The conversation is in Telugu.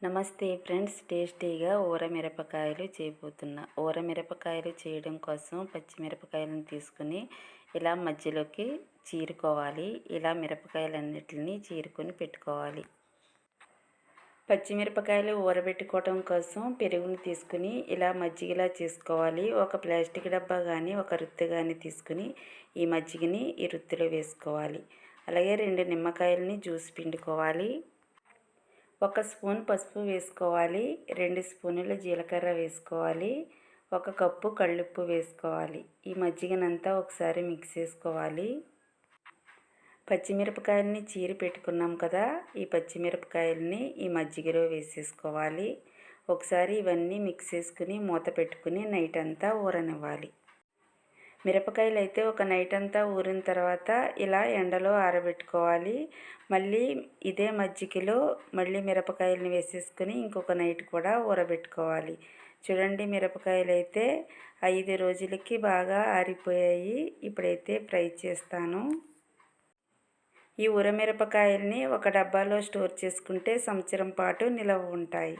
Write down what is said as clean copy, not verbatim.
నమస్తే ఫ్రెండ్స్, టేస్టీగా ఊరమిరపకాయలు చేయబోతున్నా. ఊరమిరపకాయలు చేయడం కోసం పచ్చిమిరపకాయలను తీసుకుని ఇలా మధ్యలోకి చీరుకోవాలి. ఇలా మిరపకాయలన్నిటిని చీరుకొని పెట్టుకోవాలి. పచ్చిమిరపకాయలు ఊరబెట్టుకోవడం కోసం పెరుగుని తీసుకుని ఇలా మజ్జిగలా చేసుకోవాలి. ఒక ప్లాస్టిక్ డబ్బా కానీ ఒక రుత్తి కానీ తీసుకుని ఈ మజ్జిగని ఈ రుత్తిలో వేసుకోవాలి. అలాగే 2 నిమ్మకాయలని జ్యూస్ పిండుకోవాలి. 1 స్పూన్ పసుపు వేసుకోవాలి. 2 స్పూనుల జీలకర్ర వేసుకోవాలి. 1 కప్పు కళ్ళుప్పు వేసుకోవాలి. ఈ మజ్జిగనంతా ఒకసారి మిక్స్ చేసుకోవాలి. పచ్చిమిరపకాయలని చీరి పెట్టుకున్నాం కదా, ఈ పచ్చిమిరపకాయలని ఈ మజ్జిగలో వేసేసుకోవాలి. ఒకసారి ఇవన్నీ మిక్స్ చేసుకుని మూత పెట్టుకుని నైట్ అంతా ఊరనివ్వాలి. మిరపకాయలు అయితే ఒక నైట్ అంతా ఊరిన తర్వాత ఇలా ఎండలో ఆరబెట్టుకోవాలి. మళ్ళీ ఇదే మజ్జిగలో మళ్ళీ మిరపకాయలని వేసేసుకుని ఇంకొక నైట్ కూడా ఊరబెట్టుకోవాలి. చూడండి, మిరపకాయలు అయితే 5 రోజులకి బాగా ఆరిపోయాయి. ఇప్పుడైతే ఫ్రై చేస్తాను. ఈ ఊరమిరపకాయలని ఒక డబ్బాలో స్టోర్ చేసుకుంటే సంవత్సరం పాటు నిలవ ఉంటాయి.